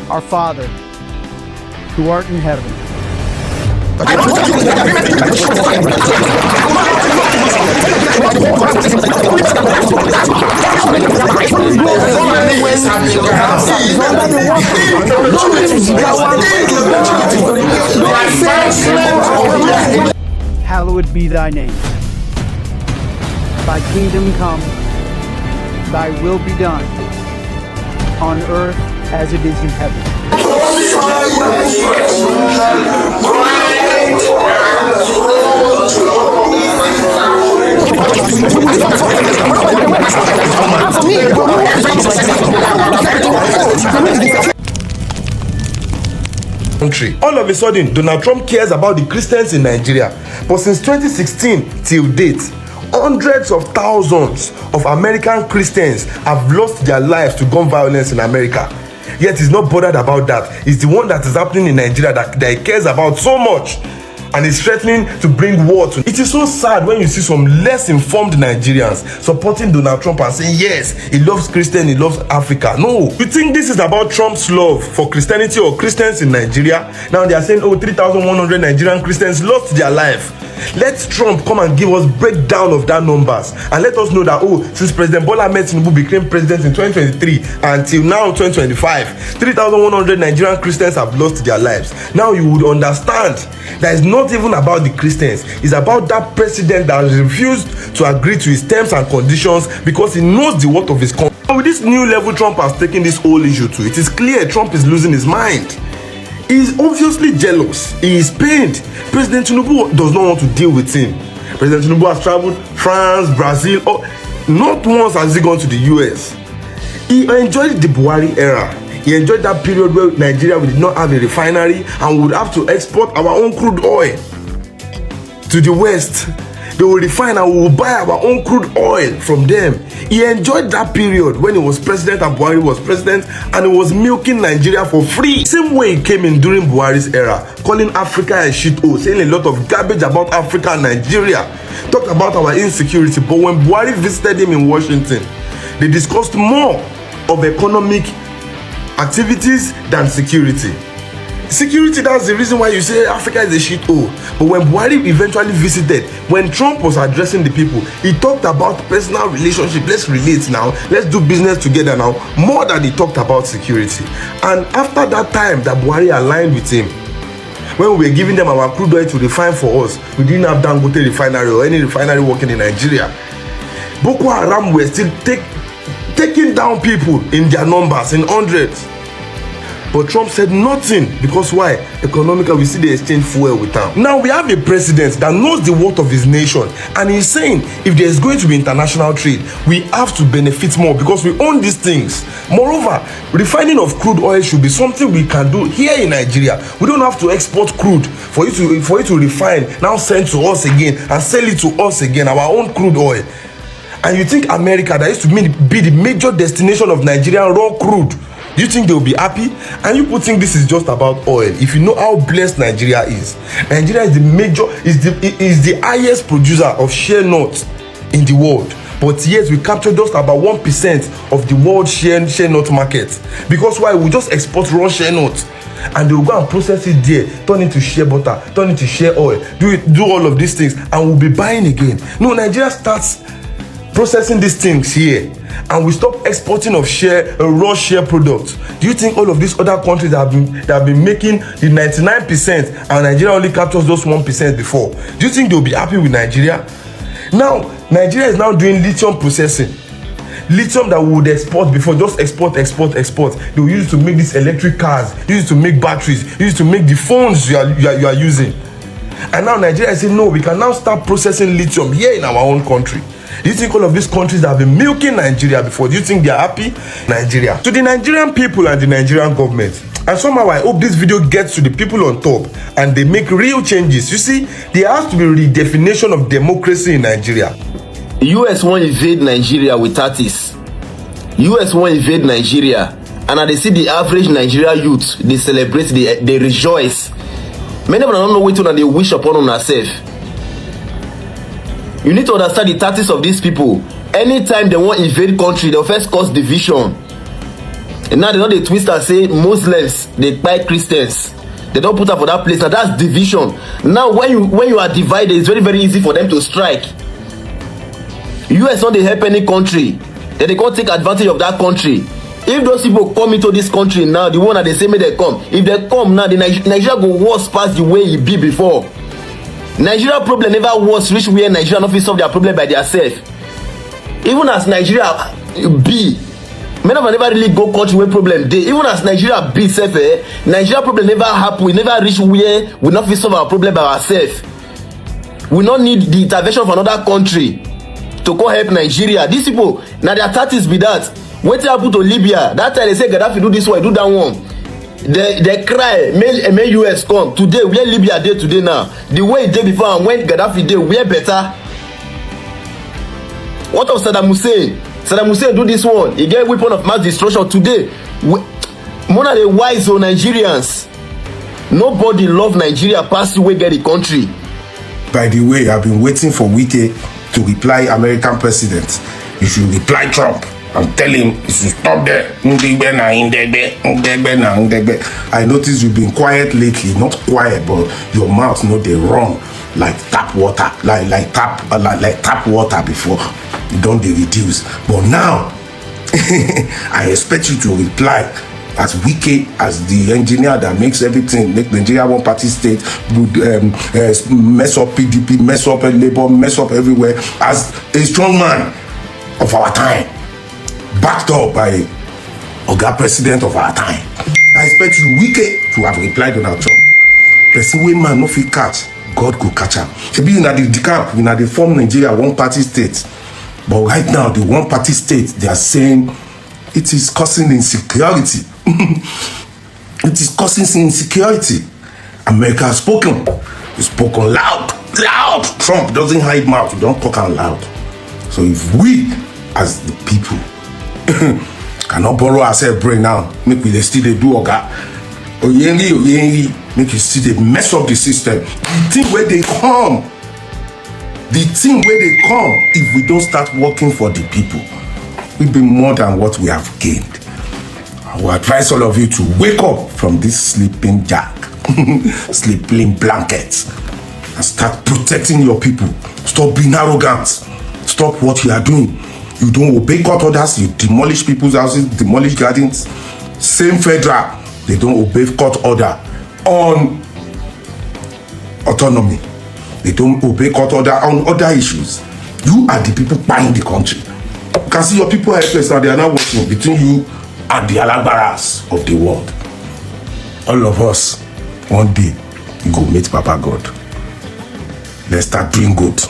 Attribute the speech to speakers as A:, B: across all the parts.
A: Our Father, who art in heaven. Hallowed be thy name. Thy kingdom come, thy will be done, on earth as it is in heaven.
B: Country. All of a sudden, Donald Trump cares about the Christians in Nigeria. But since 2016 till date, hundreds of thousands of American Christians have lost their lives to gun violence in America. Yet he's not bothered about that. It's the one that is happening in Nigeria that he cares about so much, and is threatening to bring war to. It is so sad when you see some less informed Nigerians supporting Donald Trump and saying yes, he loves Christians, he loves Africa. No, you think this is about Trump's love for Christianity or Christians in Nigeria? Now they are saying, oh, 3,100 Nigerian Christians lost their life. Let Trump come and give us breakdown of that numbers and let us know that, oh, since President Bola Ahmed Tinubu became president in 2023 until now 2025, 3,100 Nigerian Christians have lost their lives. Now you would understand that it's not even about the Christians. It's about that president that refused to agree to his terms and conditions because he knows the worth of his country. With this new level Trump has taken this whole issue to, it is clear Trump is losing his mind. He is obviously jealous. He is pained. President Tinubu does not want to deal with him. President Tinubu has traveled France, Brazil. Not once has he gone to the US. He enjoyed the Buhari era. He enjoyed that period where Nigeria did not have a refinery and would have to export our own crude oil to the West. They will refine and we will buy our own crude oil from them. He enjoyed that period when he was president and Buhari was president, and he was milking Nigeria for free. Same way he came in during Buhari's era, calling Africa a shithole, saying a lot of garbage about Africa and Nigeria, talked about our insecurity. But when Buhari visited him in Washington, they discussed more of economic activities than security. Security, that's the reason why you say Africa is a shithole. But when Buhari eventually visited, when Trump was addressing the people, he talked about personal relationship. Let's relate now. Let's do business together now. More than he talked about security. And after that time that Buhari aligned with him, when we were giving them our crude oil to refine for us, we didn't have Dangote refinery or any refinery working in Nigeria. Boko Haram were still taking down people in their numbers, in hundreds. But Trump said nothing because why? Economically, we see they exchange fuel with them. Now we have a president that knows the worth of his nation, and he's saying if there is going to be international trade, we have to benefit more because we own these things. Moreover, refining of crude oil should be something we can do here in Nigeria. We don't have to export crude for it to refine, now send to us again and sell it to us again, our own crude oil. And you think America, that used to be the major destination of Nigerian raw crude, do you think they will be happy? And you people think this is just about oil. If you know how blessed Nigeria is the the highest producer of shea nuts in the world. But yet we capture just about 1% of the world shea nut market. Because why? We just export raw shea nuts, and they will go and process it there, turn it to shea butter, turn it to shea oil, do all of these things, and we'll be buying again. No, Nigeria starts processing these things here, and we stop exporting of raw shea products. Do you think all of these other countries that have been making the 99% and Nigeria only captures those 1% before? Do you think they'll be happy with Nigeria? Now Nigeria is now doing lithium processing. Lithium that we would export before, just export. They will use it to make these electric cars, use it to make batteries, use it to make the phones you are using. And now Nigeria is saying no, we can now start processing lithium here in our own country. Do you think all of these countries that have been milking Nigeria before, do you think they are happy? Nigeria. To the Nigerian people and the Nigerian government, and somehow I hope this video gets to the people on top and they make real changes. You see, there has to be a redefinition of democracy in Nigeria.
C: US won't invade Nigeria with tactics. US won't invade Nigeria, and they see the average Nigerian youth, they celebrate, they rejoice. Many of them don't know what they wish upon themselves. You need to understand the tactics of these people. Anytime they want to invade country, they'll first cause division. And now they know they twist and say Muslims they buy Christians. They don't put up for that place. Now that's division. Now when you are divided, it's very, very easy for them to strike. US don't they help any country, then they can't take advantage of that country. If those people come into this country now, the one that they say may they come, if they come now, the Nigeria go worse past the way it be before. Nigeria problem never was reach where Nigeria not fit solve their problem by themselves. Even as Nigeria be, many of them never really go country where problem dey. Even as Nigeria be self, Nigeria problem never happen. We never reach where we not fit solve our problem by ourselves. We not need the intervention of another country to go help Nigeria. These people now their 30s be that. Wetin happen to Libya? That time they say Gaddafi do this one, do that one. They cry, may US come. Today, where Libya dey today now? The way it dey before and when Gaddafi dey, where better? What of Saddam Hussein? Saddam Hussein do this one. He get weapon of mass destruction today. One of the wise of Nigerians. Nobody love Nigeria past the way get the country.
D: By the way, I've been waiting for Wike to reply American president. You should reply Trump and tell him he should stop there. I noticed you've been quiet lately. Not quiet, but your mouth no dey run like tap water, like tap water before. You don't dey reduce. But now I expect you to reply as Wike, as the engineer that makes everything, make Nigeria one party state, mess up PDP, mess up Labour, mess up everywhere, as a strong man of our time, backed up by Oga President of our time. I expect you, Wike, to have replied Donald Trump. Person wey man no fit catch, God go catch am. Shebi una the camp, una dey form Nigeria one party state. But right now, the one party state, they are saying it is causing insecurity. It is causing insecurity. America has spoken. It's spoken loud. Trump doesn't hide mouth. You don't talk out loud. So if we, as the people, cannot borrow ourselves brain now, make we still they do oga. Oyengi, make you see they mess up the system. The thing where they come. If we don't start working for the people, we'll be more than what we have gained. I will advise all of you to wake up from this sleeping sleeping blankets, and start protecting your people. Stop being arrogant. Stop what you are doing. You don't obey court orders. You demolish people's houses, demolish gardens. Same federal, they don't obey court order on autonomy. They don't obey court order on other issues. You are the people buying the country. You can see your people helpless now. They are now working between you and the alagbaras of the world. All of us, one day, we go meet Papa God. Let's start doing good.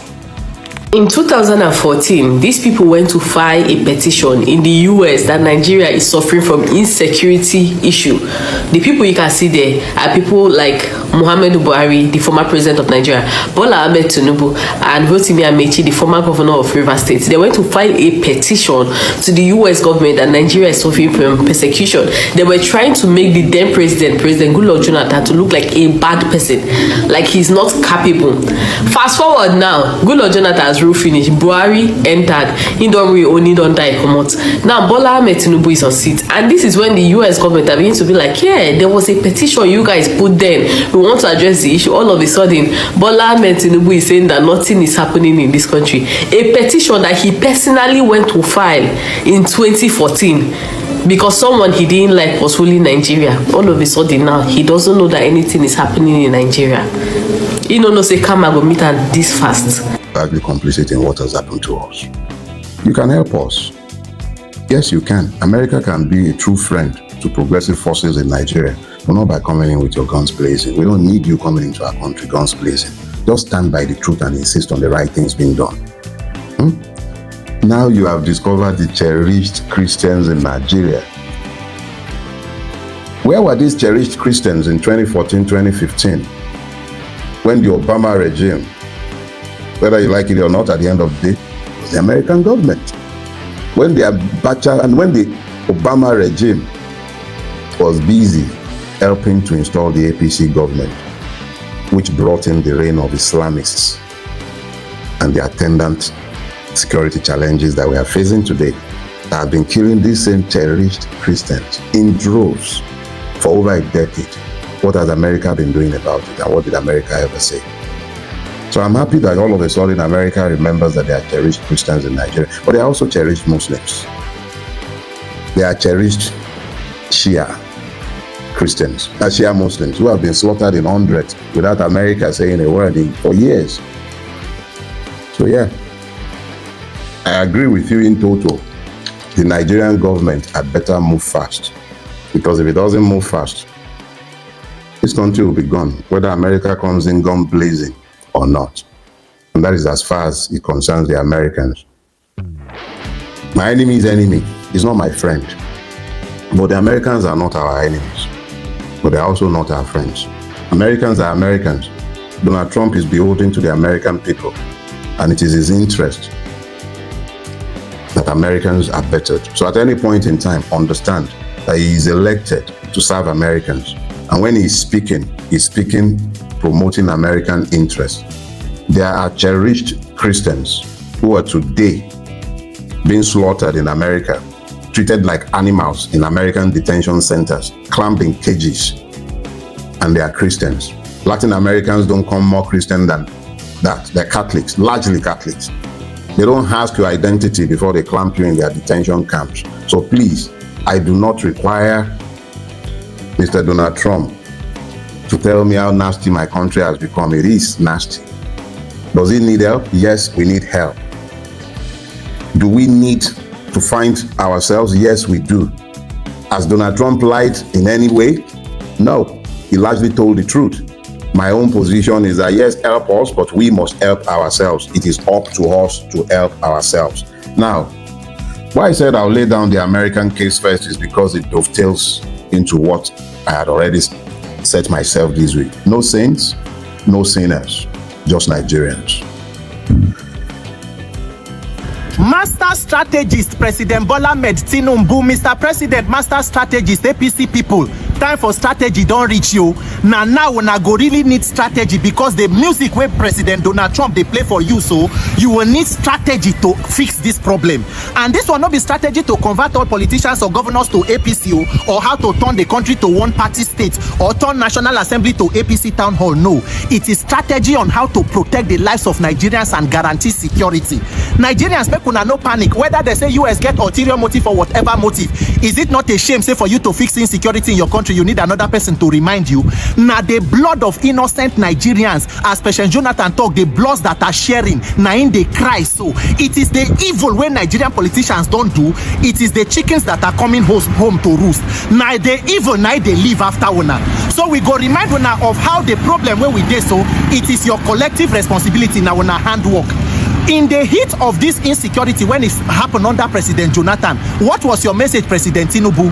E: In 2014, these people went to file a petition in the US that Nigeria is suffering from insecurity issue. The people you can see there are people like Muhammadu Buhari, the former president of Nigeria, Bola Ahmed Tinubu, and Rotimi Amechi, the former governor of Rivers State. They went to file a petition to the US government that Nigeria is suffering from persecution. They were trying to make the then President Goodluck Jonathan, to look like a bad person, like he's not capable. Fast forward now, Goodluck Jonathan has rule finish. Buhari entered. He don't die, come out. Now Bola Ahmed Tinubu is on seat, and this is when the US government are beginning to be like, yeah, there was a petition you guys put then. We want to address the issue. All of a sudden, Bola Ahmed Tinubu is saying that nothing is happening in this country. A petition that he personally went to file in 2014 because someone he didn't like was ruling Nigeria. All of a sudden now, he doesn't know that anything is happening in Nigeria. He no say come and go meet her this fast.
F: Badly complicit in what has happened to us. You can help us. Yes, you can. America can be a true friend to progressive forces in Nigeria, but not by coming in with your guns blazing. We don't need you coming into our country guns blazing. Just stand by the truth and insist on the right things being done. Now you have discovered the cherished Christians in Nigeria. Where were these cherished Christians in 2014, 2015? When the Obama regime, whether you like it or not, at the end of the day, was the American government. When the Abacha and when the Obama regime was busy helping to install the APC government, which brought in the reign of Islamists and the attendant security challenges that we are facing today, that have been killing these same terrorist Christians in droves for over a decade. What has America been doing about it, and what did America ever say? So I'm happy that all of a sudden America remembers that there are cherished Christians in Nigeria, but there are also cherished Muslims. There are cherished Shia Christians, Shia Muslims, who have been slaughtered in hundreds without America saying a word for years. So yeah, I agree with you in total. The Nigerian government had better move fast, because if it doesn't move fast, this country will be gone, whether America comes in gun blazing or not. And that is as far as it concerns the Americans. My enemy's enemy is not my friend. But the Americans are not our enemies. But they're also not our friends. Americans are Americans. Donald Trump is beholden to the American people. And it is his interest that Americans are bettered. So at any point in time, understand that he is elected to serve Americans. And when he's speaking promoting American interests. There are cherished Christians who are today being slaughtered in America, treated like animals in American detention centers, clamped in cages, and they are Christians. Latin Americans don't come more Christian than that. They're Catholics, largely Catholics. They don't ask your identity before they clamp you in their detention camps. So please, I do not require Mr. Donald Trump to tell me how nasty my country has become. It is nasty. Does it need help? Yes, we need help. Do we need to find ourselves? Yes, we do. Has Donald Trump lied in any way? No, he largely told the truth. My own position is that yes, help us, but we must help ourselves. It is up to us to help ourselves. Now, why I said I'll lay down the American case first is because it dovetails into what I had already set myself this week. No saints, no sinners, just Nigerians.
G: Master strategist President Bola Ahmed Tinubu, Mr. President, master strategist APC people, time for strategy don't reach you. Now una go really need strategy, because the music where President Donald Trump they play for you, so you will need strategy to fix this problem. And this will not be strategy to convert all politicians or governors to APC, or how to turn the country to one party state, or turn National Assembly to APC town hall. No, it is strategy on how to protect the lives of Nigerians and guarantee security. Nigerians, make una no panic whether they say US get ulterior motive or whatever motive. Is it not a shame, say, for you to fix insecurity in your country, you need another person to remind you? Now the blood of innocent Nigerians, as President Jonathan talk, the bloods that are sharing, now in they cry. So it is the evil when Nigerian politicians don't do. It is the chickens that are coming home to roost. Now the evil, now they live after una. So we go remind una of how the problem where we did. So it is your collective responsibility now una handwork. In the heat of this insecurity, when it happened under President Jonathan, what was your message, President Tinubu?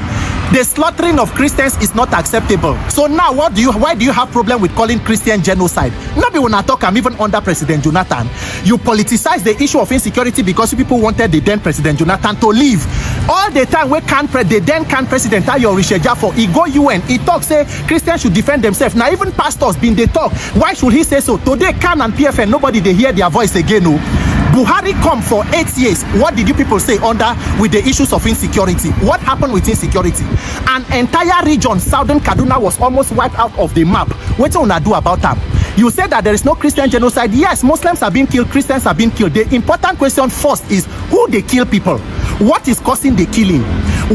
G: The slaughtering of Christians is not acceptable. So now why do you have problem with calling Christian genocide? Nobody will not talk even under President Jonathan. You politicize the issue of insecurity because people wanted the then President Jonathan to leave. All the time we the then President Ayo Risheja for he go UN, he talk say Christians should defend themselves. Now even pastors been they talk. Why should he say so? Today Khan and PFN, nobody they hear their voice again. No. Buhari come for 8 years. What did you people say under with the issues of insecurity? What happened with insecurity? An entire region, southern Kaduna, was almost wiped out of the map. What do you do about that? You said that there is no Christian genocide. Yes, Muslims are being killed, Christians are being killed. The important question first is who they kill people? What is causing the killing?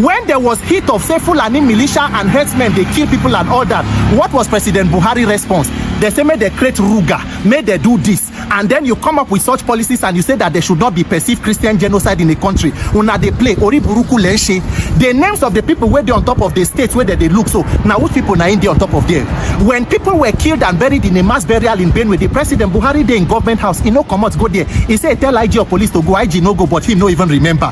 G: When there was hit of say Fulani militia and herdsmen, they kill people and all that, what was President Buhari's response? They say, may they create Ruga, may they do this. And then you come up with such policies and you say that there should not be perceived Christian genocide in the country. Una they play Oriburuku Lenshe. The names of the people where they on top of the states where they look. So now which people are in there on top of them? When people were killed and buried in a mass burial in Benue, the President Buhari there in government house, he no come out go there. He said tell IG or police to go, IG no go, but him no even remember.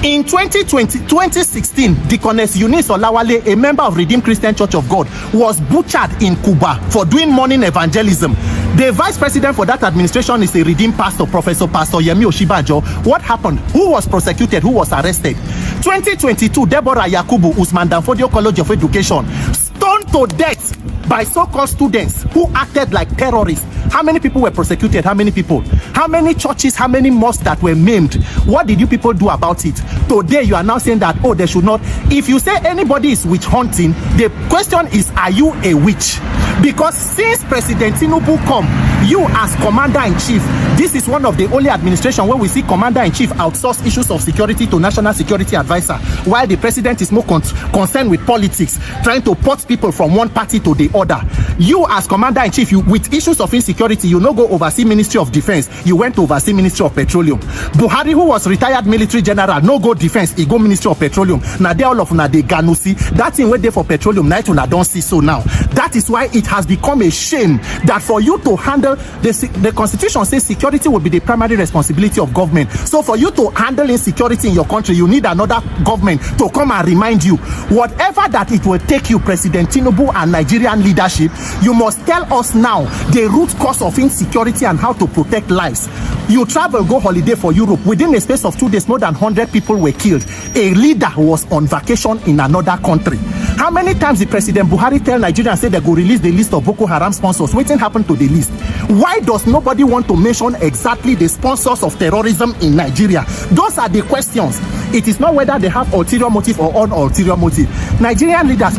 G: In 2016, Deaconess Eunice Olawale, a member of Redeemed Christian Church of God, was butchered in Cuba for doing morning evangelism. The vice president for that administration is a redeemed pastor, Pastor Yemi Oshibajo. What happened? Who was prosecuted? Who was arrested? 2022, Deborah Yakubu, Usman Danfodio College of Education, stoned to death by so-called students who acted like terrorists. How many people were prosecuted? How many people? How many churches, how many mosques that were maimed? What did you people do about it? Today you are now saying that, oh, they should not. If you say anybody is witch hunting, the question is, are you a witch? Because since President Tinubu come, you as commander-in-chief, this is one of the only administration where we see commander-in-chief outsource issues of security to national security advisor, while the president is more concerned with politics, trying to port people from one party to the other. You as commander-in-chief, you with issues of insecurity, you no go oversee Ministry of Defense, you went to oversee Ministry of Petroleum. Buhari, who was retired military general, no go defense, he go Ministry of Petroleum. Now they all of una they ganusi. That thing where they for petroleum, night una don't see so now. That is why it has become a shame that for you to handle the constitution says security will be the primary responsibility of government. So for you to handle insecurity in your country, you need another government to come and remind you whatever that it will take you, President Tinubu and Nigerian leadership, you must tell us now the root cause of insecurity and how to protect lives. You travel, go holiday for Europe. Within a space of 2 days, more than 100 people were killed. A leader was on vacation in another country. How many times did President Buhari tell Nigerians say they go release the list of Boko Haram sponsors? What happened to the list? Why does nobody want to mention exactly the sponsors of terrorism in Nigeria? Those are the questions. It is not whether they have ulterior motive or ulterior motive. Nigerian leaders,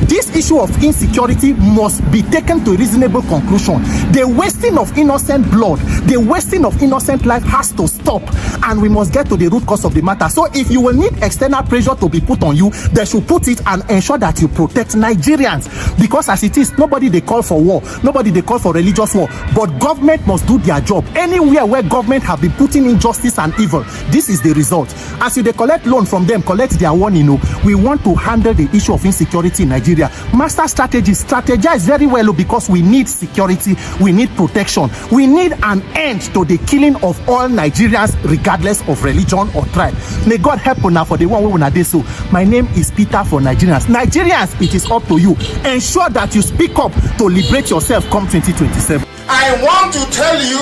G: this issue of insecurity must be taken to a reasonable conclusion. The wasting of innocent blood, the wasting of innocent life has to stop, and we must get to the root cause of the matter. So if you will need external pressure to be put on you, they should put it and ensure that you protect Nigerians. Because as it is, nobody they call for war, nobody they call for religious war, but government must do their job. Anywhere where government have been putting injustice and evil, this is the result. As you they collect loan from them, collect their warning. We want to handle the issue of insecurity in Nigeria. Master strategize very well, because we need security, we need protection, we need an end to the killing of all Nigerians regardless of religion or tribe. May God help you now for the one we wanna do so. My name is Peter for Nigerians. Nigerians, it is up to you. Ensure that you speak up to liberate yourself come 2027.
H: I want to tell you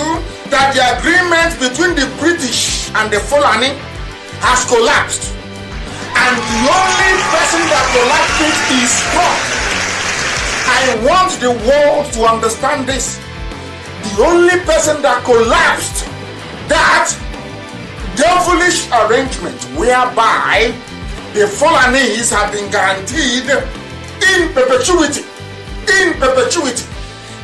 H: that the agreement between the British and the Fulani has collapsed, and the only person that collapsed it is Trump. I want the world to understand this. The only person that collapsed that devilish arrangement whereby the Fulanis have been guaranteed in perpetuity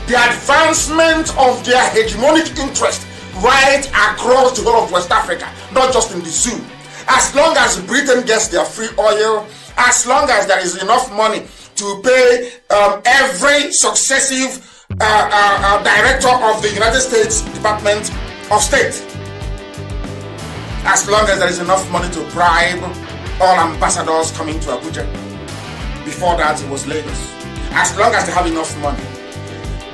H: the advancement of their hegemonic interest right across the whole of West Africa, not just in the zoo. As long as Britain gets their free oil, as long as there is enough money to pay every successive director of the United States Department of State, as long as there is enough money to bribe all ambassadors coming to Abuja. Before that, it was Lagos. As long as they have enough money,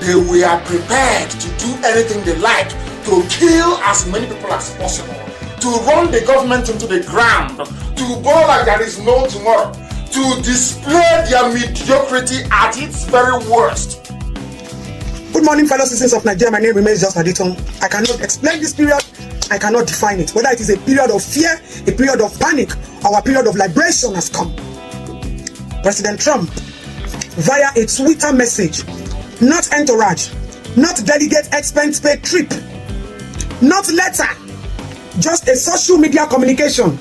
H: they were prepared to do anything they like to kill as many people as possible, to run the government into the ground, to go like there is no tomorrow, to display their mediocrity at its very worst.
I: Good morning, fellow citizens of Nigeria. My name remains just Aditon. I cannot explain this period. I cannot define it. Whether it is a period of fear, a period of panic, or a period of liberation has come. President Trump, via a Twitter message, not entourage, not delegate expense paid trip, not letter, just a social media communication,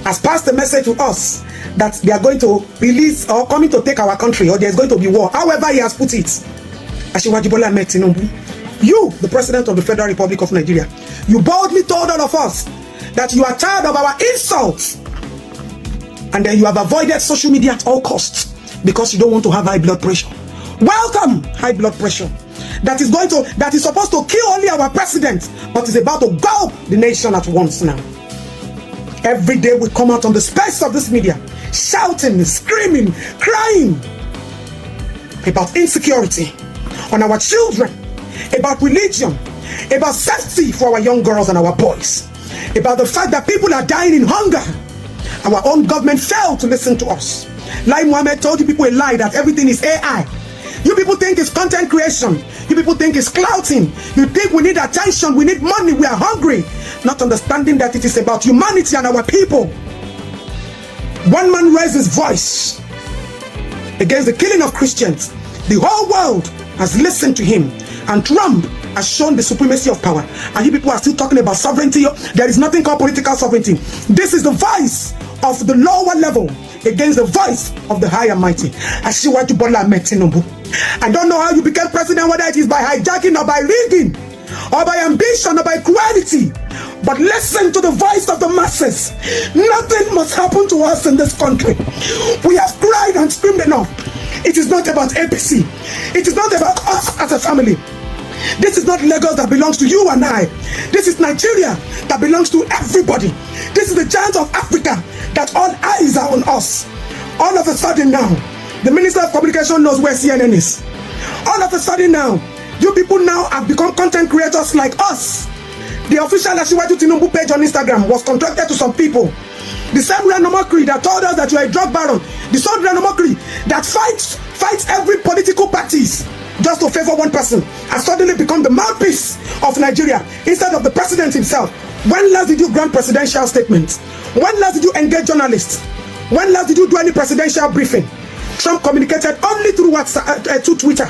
I: has passed the message to us that they are going to release or coming to take our country, or there's going to be war. However he has put it, Asiwaju Bola Ahmed Tinubu, you, the President of the Federal Republic of Nigeria, you boldly told all of us that you are tired of our insults, and then you have avoided social media at all costs because you don't want to have high blood pressure. Welcome high blood pressure that is supposed to kill only our president, but is about to gulp the nation at once now. Every day we come out on the space of this media shouting, screaming, crying about insecurity on our children, about religion, about safety for our young girls and our boys, about the fact that people are dying in hunger. Our own government failed to listen to us. Lai Mohammed told you people a lie that everything is AI. You people think it's content creation. You people think it's clouting. You think we need attention, we need money, we are hungry. Not understanding that it is about humanity and our people. One man raised his voice against the killing of Christians. The whole world has listened to him. And Trump has shown the supremacy of power, and you people are still talking about sovereignty. There is nothing called political sovereignty. This is the voice of the lower level against the voice of the high and mighty. Asiwaju Bola Ahmed Tinubu. I don't know how you became president, whether it is by hijacking or by rigging, or by ambition or by cruelty, but listen to the voice of the masses. Nothing must happen to us in this country. We have cried and screamed enough. It is not about APC. It is not about us as a family. This is not Lagos that belongs to you and I. This is Nigeria that belongs to everybody. This is the giant of Africa that all eyes are on us. All of a sudden now, the Minister of Communication knows where CNN is. All of a sudden now, you people now have become content creators like us. The official Asiwaju Tinubu page on Instagram was contracted to some people. The same Ranomokri that told us that you are a drug baron. The same Ranomokri that fights every political parties just to favor one person, has suddenly become the mouthpiece of Nigeria instead of the president himself. When last did you grant presidential statements? When last did you engage journalists? When last did you do any presidential briefing? Trump communicated only through WhatsApp, through Twitter.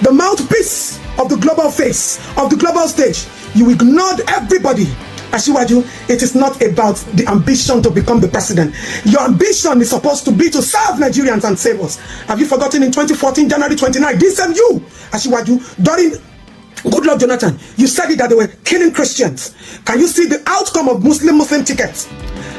I: The mouthpiece of the global face, of the global stage. You ignored everybody. Asiwaju, it is not about the ambition to become the president. Your ambition is supposed to be to serve Nigerians and save us. Have you forgotten in 2014, January 29, this same you, Asiwaju, during Goodluck Jonathan, you said it that they were killing Christians. Can you see the outcome of Muslim tickets?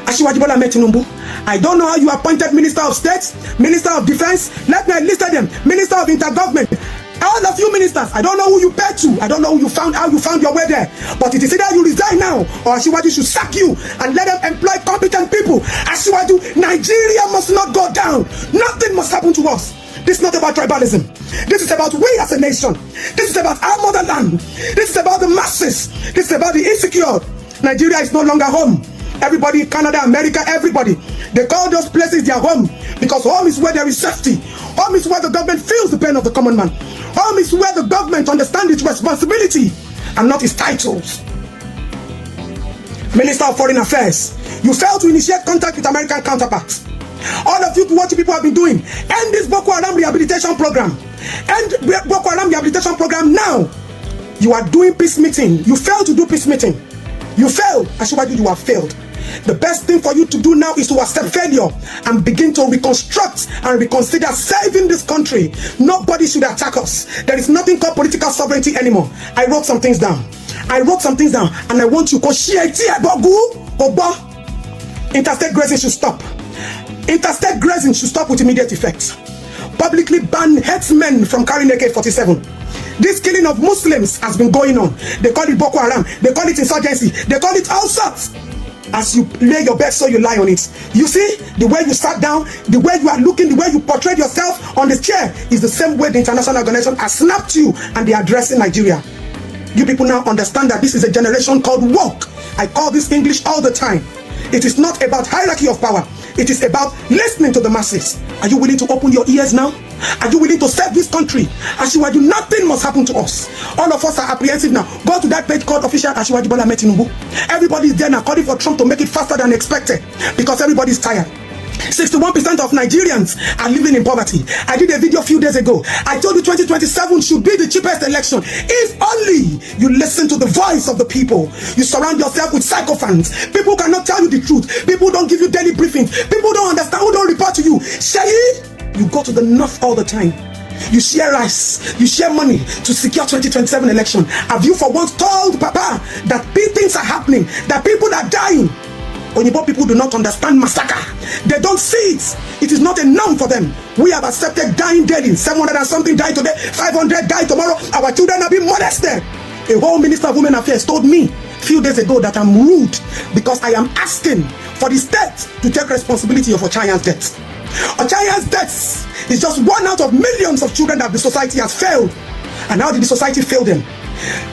I: Asiwaju Bola Ahmed Tinubu, I don't know how you appointed Minister of State, Minister of Defense, let me list them, Minister of Intergovernment. All of you ministers, I don't know who you paid to. I don't know who you found, how you found your way there. But it is either you resign now, or Asiwaju should sack you and let them employ competent people. Asiwaju, Nigeria must not go down. Nothing must happen to us. This is not about tribalism. This is about we as a nation. This is about our motherland. This is about the masses. This is about the insecure. Nigeria is no longer home. Everybody, Canada, America, everybody, they call those places their home, because home is where there is safety. Home is where the government feels the pain of the common man. Home is where the government understands its responsibility and not its titles. Minister of Foreign Affairs, you failed to initiate contact with American counterparts. All of you, what people have been doing, end this Boko Haram rehabilitation program. End Boko Haram rehabilitation program now. You are doing peace meeting. You failed to do peace meeting. You failed. Asiwaju, you have failed. The best thing for you to do now is to accept failure and begin to reconstruct and reconsider saving this country. Nobody should attack us. There is nothing called political sovereignty anymore. I wrote some things down. And I want you to interstate grazing should stop. Interstate grazing should stop with immediate effect. Publicly ban headsmen from carrying AK-47. This killing of Muslims has been going on. They call it Boko Haram. They call it insurgency. They call it all sorts. As you lay your bed, so you lie on it. You see, the way you sat down, the way you are looking, the way you portrayed yourself on the chair is the same way the international organization has snapped you and they are addressing Nigeria. You people now understand that this is a generation called woke. I call this English all the time. It is not about hierarchy of power. It is about listening to the masses. Are you willing to open your ears now? Are you willing to save this country? Asiwaju, nothing must happen to us. All of us are apprehensive now. Go to that page called official Asiwaju Bola Ahmed Tinubu. Everybody is there now calling for Trump to make it faster than expected because everybody is tired. 61% of Nigerians are living in poverty. I did a video a few days ago. I told you 2027 should be the cheapest election. If only you listen to the voice of the people. You surround yourself with sycophants. People cannot tell you the truth. People don't give you daily briefings. People don't understand, who don't report to you. Shayi, you go to the north all the time. You share rice, you share money to secure 2027 election. Have you for once told Papa that things are happening, that people are dying? Onyibo people do not understand massacre. They don't see it. It is not a norm for them. We have accepted dying daily. 700 and something die today, 500 die tomorrow. Our children are being molested. A whole Minister of Women Affairs told me a few days ago that I'm rude because I am asking for the state to take responsibility of Ochayan's death. Ochayan's death is just one out of millions of children that the society has failed. And how did the society fail them?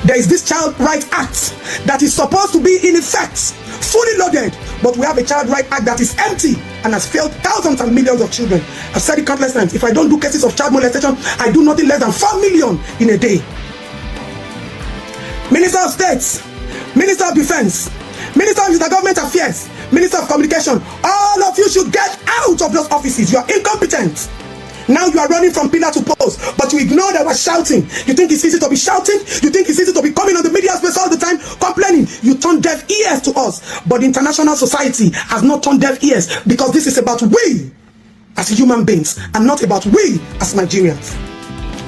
I: There is this Child Right Act that is supposed to be in effect, fully loaded, but we have a Child Right Act that is empty and has failed thousands and millions of children. I've said it countless times. If I don't do cases of child molestation, I do nothing less than 4 million in a day. Minister of States, Minister of Defense, Minister of Intergovernment Affairs, Minister of Communication, all of you should get out of those offices. You are incompetent. Now you are running from pillar to post, but you ignore that we're shouting. You think it's easy to be shouting? You think it's easy to be coming on the media space all the time complaining? You turn deaf ears to us, but the international society has not turned deaf ears, because this is about we as human beings and not about we as Nigerians.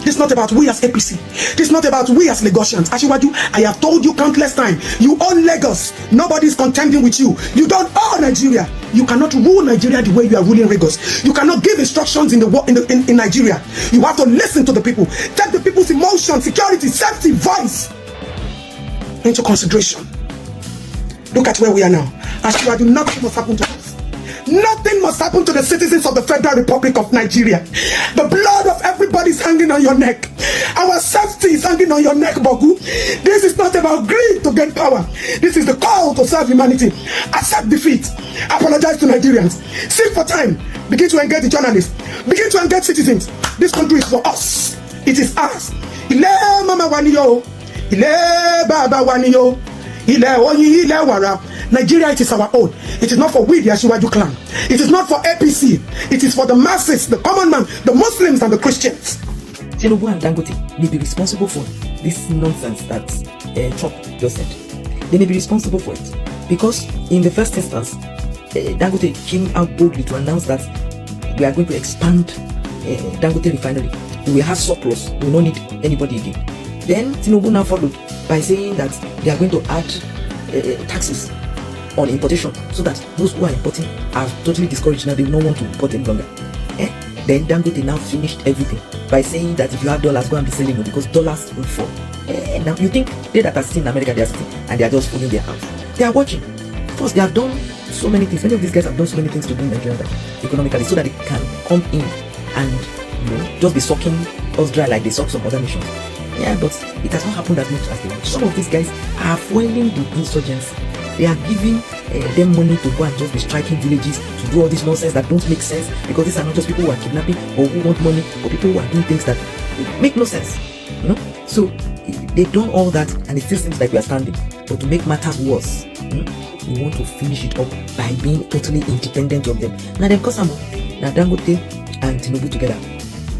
I: This is not about we as APC. This is not about we as Lagosians. Ashiwaju, I have told you countless times, you own Lagos. Nobody is contending with you. You don't own Nigeria. You cannot rule Nigeria the way you are ruling Lagos. You cannot give instructions in Nigeria. You have to listen to the people. Take the people's emotion, security, safety, voice into consideration. Look at where we are now. Ashiwaju, nothing must happen to us. Nothing must happen to the citizens of the Federal Republic of Nigeria. The blood of everybody is hanging on your neck. Our safety is hanging on your neck, Bogu. This is not about greed to get power. This is the call to serve humanity. Accept defeat. Apologize to Nigerians. Seek for time. Begin to engage the journalists. Begin to engage citizens. This country is for us. It is us. Ile mama waniyo. Ile baba waniyo. Ile oyi ile wara. Nigeria, it is our own. It is not for we, the Ashiwaju clan. It is not for APC. It is for the masses, the common man, the Muslims and the Christians.
J: Tinubu and Dangote may be responsible for this nonsense that Trump just said. They may be responsible for it. Because in the first instance, Dangote came out boldly to announce that we are going to expand Dangote refinery. We will have surplus. We will not need anybody again. Then Tinubu now followed by saying that they are going to add taxes on importation, so that those who are importing are totally discouraged now. They will not want to import any longer. Then Dangote now finished everything by saying that if you have dollars, go and be selling them, because dollars will fall. Now you think they that are sitting in America, they are sitting and they are just following their house. They are watching. First, they have done so many things. Many of these guys have done so many things to bring Nigeria down economically, so that they can come in and just be sucking us dry like they suck some other nations. Yeah, but it has not happened as much as they want. Some of these guys are fueling the insurgency. They are giving them money to go and just be striking villages, to do all this nonsense that don't make sense, because these are not just people who are kidnapping or who want money, or people who are doing things that make no sense. So they've done all that, and it still seems like we are standing. But to make matters worse, we want to finish it up by being totally independent of them. Now them cause now Dangote and Tinubu together.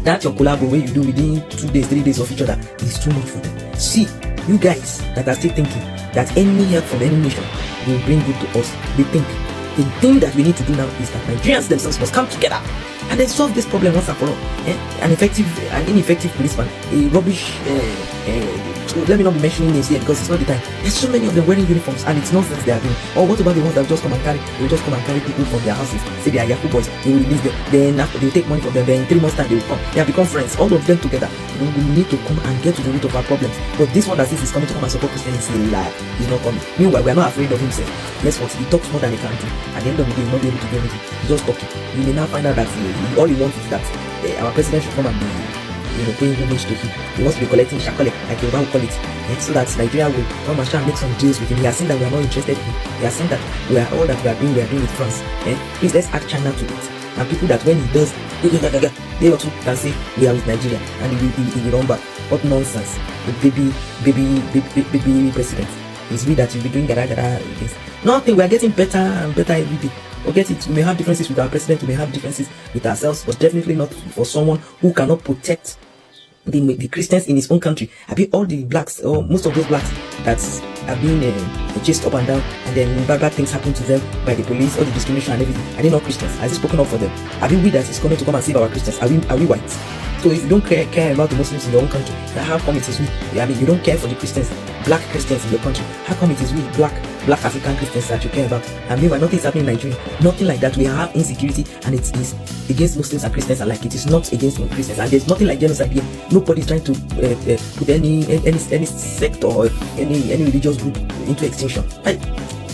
J: That your collab where you do within 2 days, 3 days of each other is too much for them. See, you guys that are still thinking that any help from any nation will bring good to us, they think the thing that we need to do now is that Nigerians themselves must come together and then solve this problem once and for all. An ineffective policeman, a rubbish let me not be mentioning names here because it's not the time. There's so many of them wearing uniforms and it's nonsense they are doing. Or what about the ones that just come and carry? They will just come and carry people from their houses. Say they are Yahoo boys. They will release them. Then after they will take money from them. Then in 3 months time they will come. They have become friends. All of them together. We need to come and get to the root of our problems. But this one that says he's coming to come and support Christians is a lie. He's not coming. Meanwhile, we are not afraid of himself. Guess what? He talks more than he can do. At the end of the day, he'll not be able to do anything. He's just talking. You may now find out that all he wants is that our president should come and be paying homage to him. He wants to be collecting shakole, like Yoruba will call it, so that Nigeria will come and try and make some deals with him. He has seen that we are not interested in him. He has seen that all that we are doing with France. Please, let's add China to it. And people that when he does, they also can say we are with Nigeria, and he will run back. What nonsense! The baby president. It's we that will be doing gara things. Nothing. We are getting better and better every day. Forget it. We may have differences with our president. We may have differences with ourselves, but definitely not for someone who cannot protect the Christians in his own country. I mean, all the blacks, or most of those blacks that are being chased up and down, and then bad things happen to them by the police, all the discrimination and everything. Are they not Christians? Has he spoken up for them? Are we that is coming to come and save our Christians? Are we white? So if you don't care about the Muslims in your own country, how come it is we? I mean, you don't care for the Christians, black Christians in your country. How come it is we, black African Christians that you care about? And meanwhile, nothing is happening in Nigeria. Nothing like that. We have insecurity, and it is against Muslims and Christians alike. It is not against Christians, and there's nothing like genocide here. Nobody is trying to put any sect or any religious group into extinction.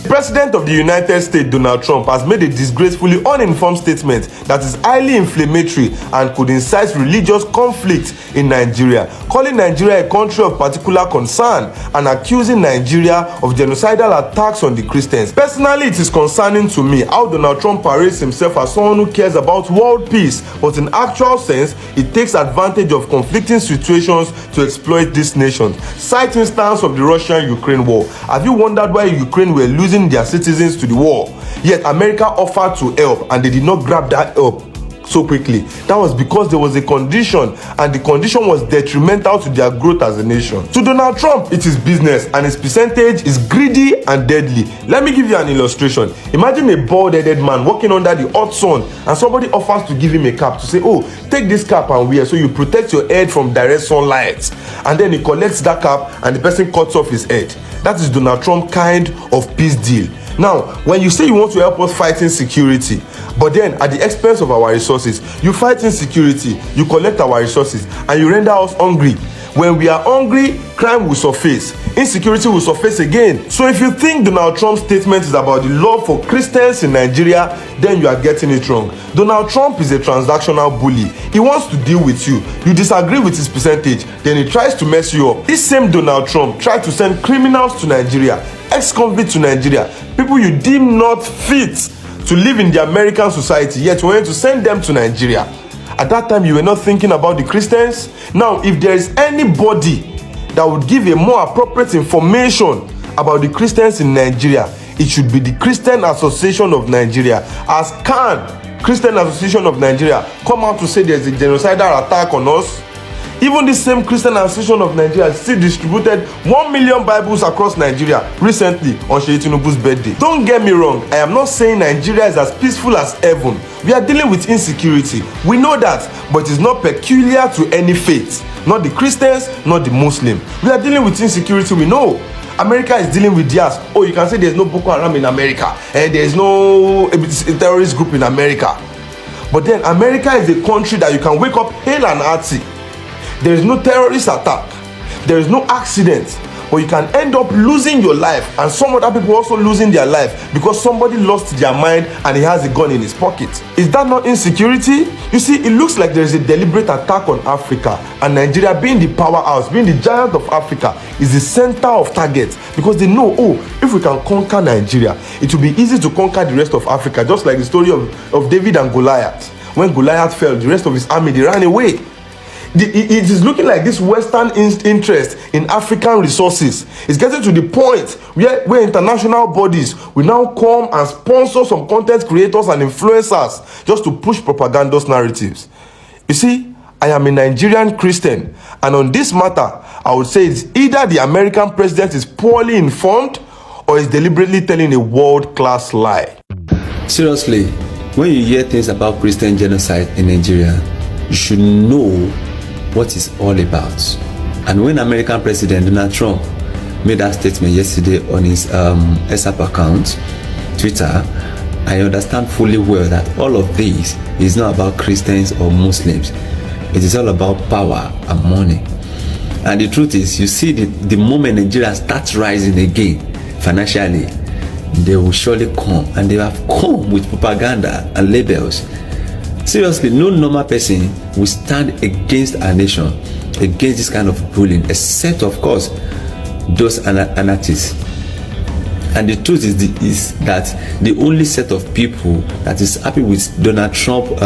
B: The President of the United States, Donald Trump, has made a disgracefully uninformed statement that is highly inflammatory and could incite religious conflict in Nigeria, calling Nigeria a country of particular concern and accusing Nigeria of genocidal attacks on the Christians. Personally, it is concerning to me how Donald Trump parades himself as someone who cares about world peace, but in actual sense, he takes advantage of conflicting situations to exploit these nations. Cite instance of the Russian-Ukraine war. Have you wondered why Ukraine were losing their citizens to the war, yet America offered to help and they did not grab that help? so quickly. That was because there was a condition, and the condition was detrimental to their growth as a nation. To Donald Trump, it is business, and his percentage is greedy and deadly. Let me give you an illustration. Imagine a bald-headed man walking under the hot sun, and somebody offers to give him a cap to say, oh, take this cap and wear so you protect your head from direct sunlight. And then he collects that cap and the person cuts off his head. That is Donald Trump kind of peace deal. Now, when you say you want to help us fight insecurity, but then at the expense of our resources, you fight insecurity, you collect our resources, and you render us hungry. When we are hungry, crime will surface, insecurity will surface again. So if you think Donald Trump's statement is about the love for Christians in Nigeria, then you are getting it wrong. Donald Trump is a transactional bully. He wants to deal with you. You disagree with his percentage, then he tries to mess you up. This same Donald Trump tried to send criminals to Nigeria, ex-convicts to Nigeria, people you deem not fit to live in the American society, yet you want to send them to Nigeria. At that time, you were not thinking about the Christians. Now, if there is anybody that would give a more appropriate information about the Christians in Nigeria, it should be the Christian Association of Nigeria. As can Christian Association of Nigeria come out to say there's a genocidal attack on us? Even the same Christian Association of Nigeria still distributed 1 million Bibles across Nigeria recently on Seyi Tinubu's birthday. Don't get me wrong, I am not saying Nigeria is as peaceful as heaven. We are dealing with insecurity. We know that, but it's not peculiar to any faith. Not the Christians, not the Muslim. We are dealing with insecurity, we know. America is dealing with theirs. Oh, you can say there's no Boko Haram in America, and there's no terrorist group in America. But then America is a country that you can wake up hail and hearty. There is no terrorist attack, there is no accident, but you can end up losing your life, and some other people also losing their life because somebody lost their mind and he has a gun in his pocket. Is that not insecurity? You see, it looks like there is a deliberate attack on Africa, and Nigeria, being the powerhouse, being the giant of Africa, is the center of target because they know, oh, if we can conquer Nigeria, it will be easy to conquer the rest of Africa, just like the story of David and Goliath. When Goliath fell, the rest of his army, they ran away. It is looking like this Western interest in African resources is getting to the point where international bodies will now come and sponsor some content creators and influencers just to push propagandist narratives. You see, I am a Nigerian Christian, and on this matter, I would say it's either the American president is poorly informed or is deliberately telling a world-class lie.
K: Seriously, when you hear things about Christian genocide in Nigeria, you should know what it's all about. And when American President Donald Trump made that statement yesterday on his WhatsApp account, Twitter, I understand fully well that all of this is not about Christians or Muslims. It is all about power and money. And the truth is, you see, the moment Nigeria starts rising again financially, they will surely come, and they have come with propaganda and labels. Seriously, no normal person will stand against our nation, against this kind of bullying, except, of course, those anarchists. And the truth is that the only set of people that is happy with Donald Trump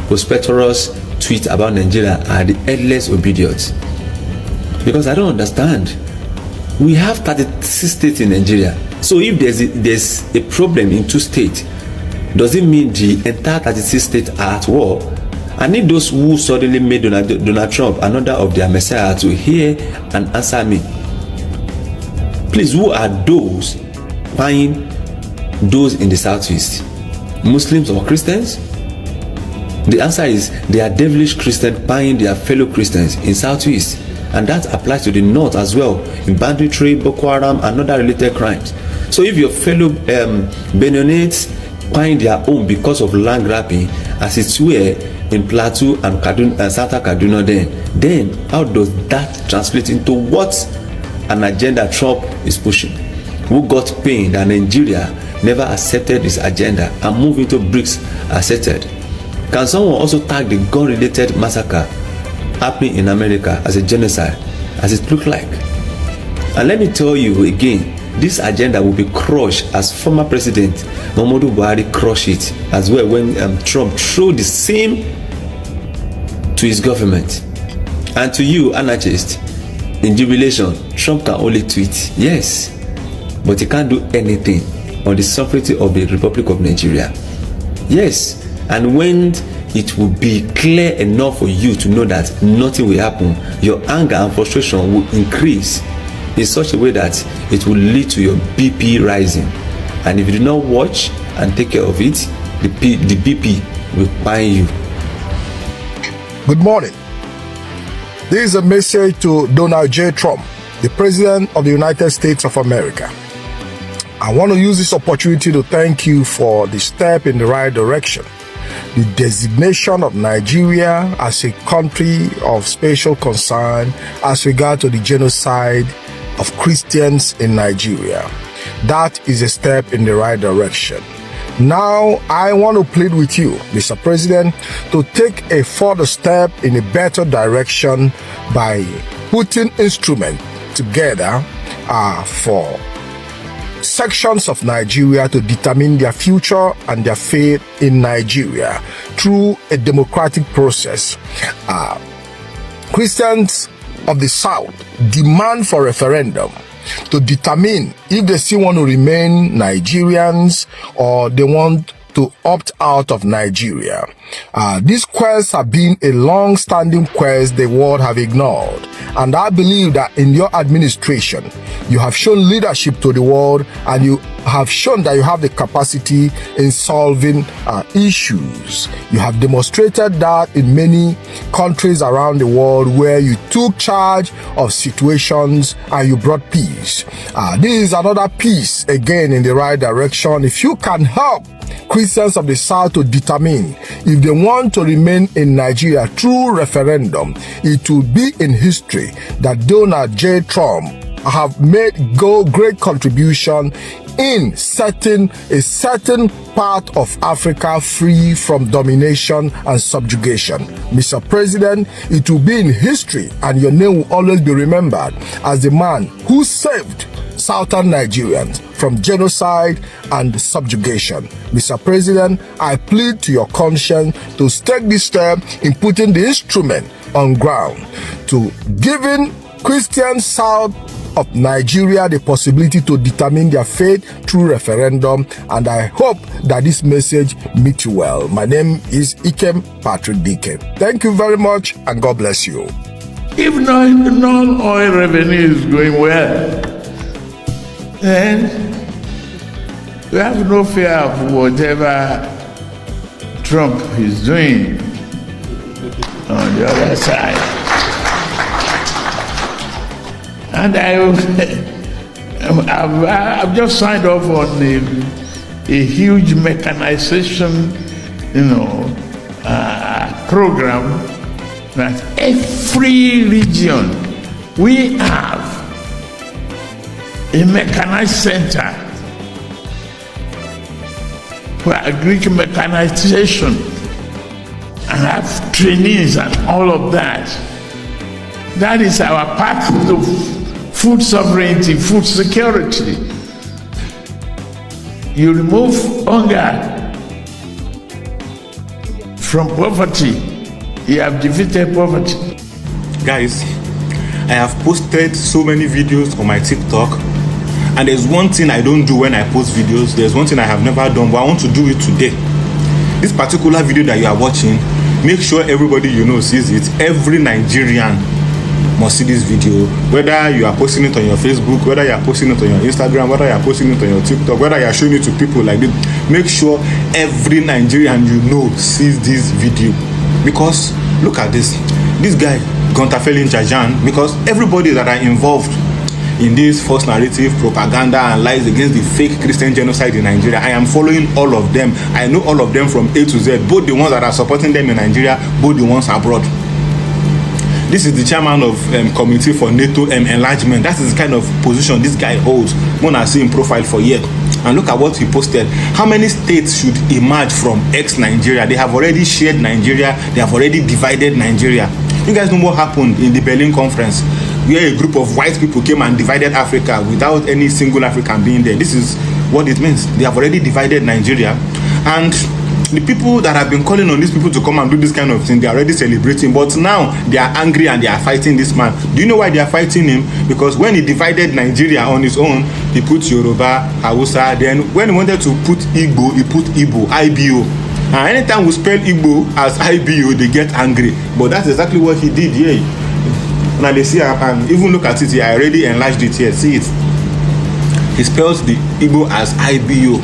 K: prosperous tweet about Nigeria are the headless obedience. Because I don't understand. We have 36 states in Nigeria. So if there's a problem in 2 states, does it mean the entire 36 states are at war? I need those who suddenly made Donald Trump another of their messiah to hear and answer me. Please, who are those buying those in the southeast? Muslims or Christians? The answer is they are devilish Christians buying their fellow Christians in southeast, and that applies to the north as well, in banditry, Boko Haram, and other related crimes. So if your fellow Benonites buying their own because of land grabbing, as it's were in Plateau and Kaduna and Santa Kaduna, then how does that translate into what an agenda Trump is pushing? Who got pain that Nigeria never accepted this agenda and moved into BRICS accepted? Can someone also tag the gun-related massacre happening in America as a genocide, as it looked like? And let me tell you again, this agenda will be crushed as former President Muhammadu Buhari crushed it as well when Trump threw the same to his government. And to you, anarchists, in jubilation, Trump can only tweet, yes, but he can't do anything on the sovereignty of the Republic of Nigeria. Yes, and when it will be clear enough for you to know that nothing will happen. Your anger and frustration will increase in such a way that it will lead to your BP rising. And if you do not watch and take care of it, the BP will bind you.
L: Good morning. This is a message to Donald J. Trump, the President of the United States of America. I want to use this opportunity to thank you for the step in the right direction. The designation of Nigeria as a country of special concern as regard to the genocide of Christians in Nigeria. That is a step in the right direction. Now, I want to plead with you, Mr. President, to take a further step in a better direction by putting instruments together for sections of Nigeria to determine their future and their fate in Nigeria through a democratic process. Christians of the South demand for referendum to determine if they still want to remain Nigerians or they want to opt out of Nigeria. This quest has been a long-standing quest the world have ignored. And I believe that in your administration, you have shown leadership to the world and you have shown that you have the capacity in solving issues. You have demonstrated that in many countries around the world where you took charge of situations and you brought peace. This is another piece again in the right direction. If you can help Christians of the South to determine if they want to remain in Nigeria through referendum, it will be in history that Donald J. Trump have made great contribution in setting a certain part of Africa free from domination and subjugation. Mr. President, it will be in history and your name will always be remembered as the man who saved Southern Nigerians from genocide and subjugation. Mr. President, I plead to your conscience to take this step in putting the instrument on ground to giving Christian South of Nigeria the possibility to determine their fate through referendum, and I hope that this message meets you well. My name is Ikem Patrick Dike. Thank you very much and God bless you.
M: If non-oil revenue is going well, then we have no fear of whatever Trump is doing on the other side. And I've just signed off on a huge mechanization, program that every region we have a mechanized center for Greek mechanization and have trainees and all of that. That is our path to food sovereignty, food security. You remove hunger from poverty, you have defeated poverty.
N: Guys, I have posted so many videos on my TikTok, and there's one thing I don't do when I post videos. There's one thing I have never done, but I want to do it today. This particular video that you are watching, make sure everybody you know sees it. Every Nigerian must see this video, whether you are posting it on your Facebook, whether you are posting it on your Instagram, whether you are posting it on your TikTok, whether you are showing it to people like this. Make sure every Nigerian you know sees this video, because look at this guy Gontafelin Jajan, because everybody that are involved in this false narrative, propaganda and lies against the fake Christian genocide in Nigeria, I am following all of them. I know all of them from A to Z, both the ones that are supporting them in Nigeria, both the ones abroad. This is the chairman of committee for NATO enlargement. That is the kind of position this guy holds. One has seen profile for years. And look at what he posted. How many states should emerge from ex-Nigeria? They have already shared Nigeria. They have already divided Nigeria. You guys know what happened in the Berlin conference, where a group of white people came and divided Africa without any single African being there. This is what it means. They have already divided Nigeria. And the people that have been calling on these people to come and do this kind of thing, they are already celebrating, but now they are angry and they are fighting this man. Do you know why they are fighting him? Because when he divided Nigeria on his own, he put Yoruba, Hausa, then when he wanted to put Igbo, he put Igbo, IBO. And anytime we spell Igbo as IBO, they get angry. But that's exactly what he did here. Now they see, and even look at it here, I already enlarged it here. See it. He spells the Igbo as IBO,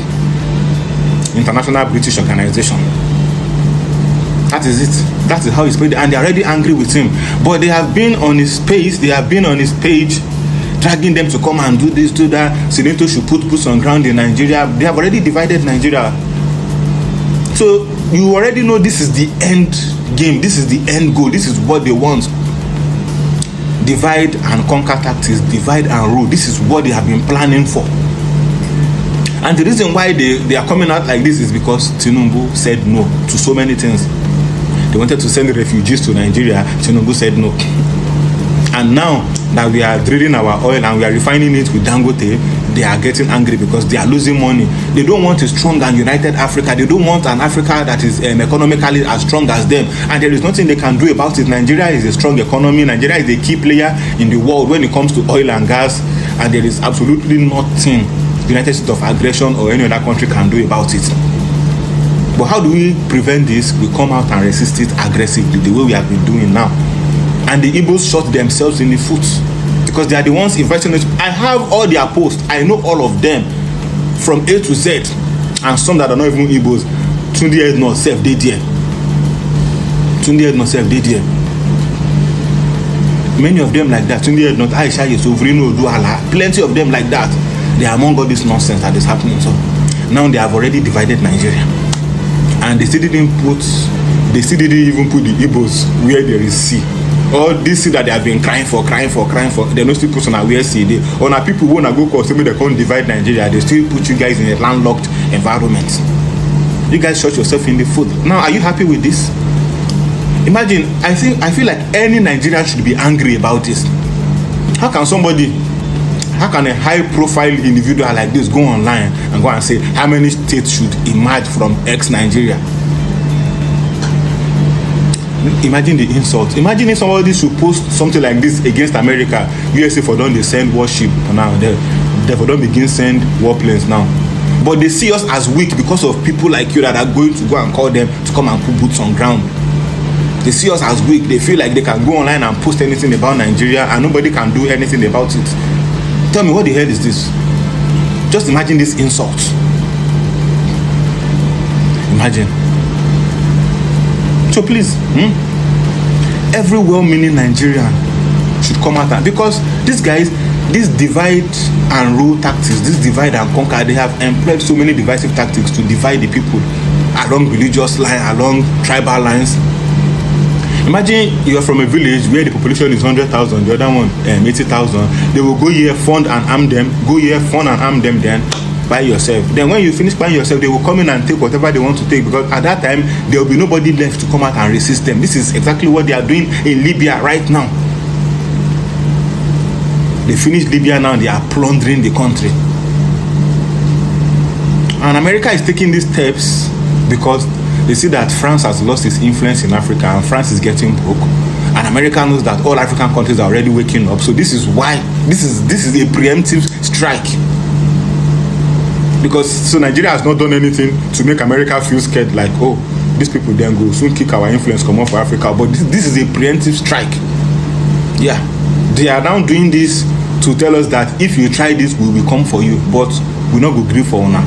N: International British Organization. That is it. That is how he spelled it. And they're already angry with him. But they have been on his page, dragging them to come and do this, do that. Senator should put boots on ground in Nigeria. They have already divided Nigeria. So you already know this is the end game. This is the end goal. This is what they want. Divide and conquer tactics, divide and rule. This is what they have been planning for. And the reason why they are coming out like this is because Tinubu said no to so many things. They wanted to send refugees to Nigeria. Tinubu said no. And now that we are drilling our oil and we are refining it with Dangote, they are getting angry because they are losing money. They don't want a strong and united Africa. They don't want an Africa that is economically as strong as them. And there is nothing they can do about it. Nigeria is a strong economy. Nigeria is a key player in the world when it comes to oil and gas. And there is absolutely nothing the United States of Aggression or any other country can do about it. But how do we prevent this? We come out and resist it aggressively, the way we have been doing now. And the Igbos shot themselves in the foot because they are the ones inviting us. I have all their posts. I know all of them from A to Z, and some that are not even Igbos. Tunde Ednor self dey there. Tunde Ednor self dey there. Many of them like that. Tunde Ednor, Aisha Yesovrino, Duala, plenty of them like that. They are among all this nonsense that is happening. So now they have already divided Nigeria, and they still didn't even put the Igbos where there is sea. All this that they have been crying for, they no still put on where see they. On our people who wanna go cause they can't divide Nigeria, they still put you guys in a landlocked environment. You guys shot yourself in the foot. Now, are you happy with this? Imagine, I feel like any Nigerian should be angry about this. How can a high-profile individual like this go online and go and say how many states should emerge from ex-Nigeria? Imagine the insult. Imagine if somebody should post something like this against America. USA for don't they send warship now. They for don't begin send warplanes now. But they see us as weak because of people like you that are going to go and call them to come and put boots on ground. They see us as weak. They feel like they can go online and post anything about Nigeria and nobody can do anything about it. Tell me, what the hell is this? Just imagine this insult. Imagine. So please, every well-meaning Nigerian should come out and, because these guys, this divide and rule tactics, this divide and conquer, they have employed so many divisive tactics to divide the people along religious lines, along tribal lines. Imagine you are from a village where the population is 100,000, the other one 80,000. They will go here, fund and arm them, then buy yourself. Then when you finish buying yourself, they will come in and take whatever they want to take, because at that time there will be nobody left to come out and resist them. This is exactly what they are doing in Libya right now. They finished Libya now, they are plundering the country. And America is taking these steps because they see that France has lost its influence in Africa and France is getting broke. And America knows that all African countries are already waking up. So this is why this is a preemptive strike. Because so Nigeria has not done anything to make America feel scared, like, oh, these people then go soon kick our influence, come off for Africa. But this is a preemptive strike. Yeah, they are now doing this to tell us that if you try this, we will come for you, but we not go grieve for honor.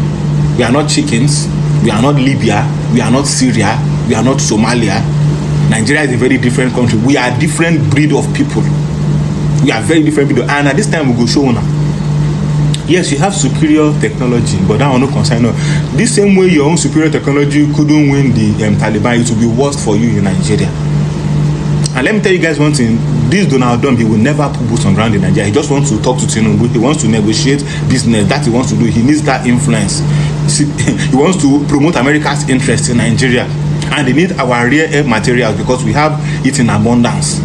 N: We are not chickens, we are not Libya, we are not Syria, we are not Somalia. Nigeria is a very different country. We are a different breed of people. We are very different people, and at this time we go show honor. Yes, you have superior technology, but that will not concern you. This same way your own superior technology couldn't win the Taliban, it will be worse for you in Nigeria. And let me tell you guys one thing, this Donald Trump, he will never put boots on ground in Nigeria. He just wants to talk to Tinubu. He wants to negotiate business. That he wants to do. He needs that influence. He wants to promote America's interest in Nigeria. And they need our rare earth materials because we have it in abundance.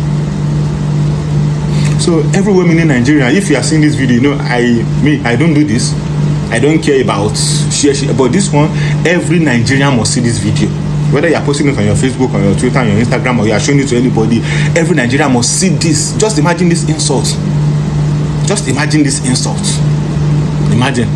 N: So every woman in Nigeria, if you are seeing this video, you know, I don't do this. I don't care about share, but this one, every Nigerian must see this video. Whether you are posting it on your Facebook, on your Twitter, on your Instagram, or you are showing it to anybody, every Nigerian must see this. Just imagine this insult. Just imagine this insult. Imagine.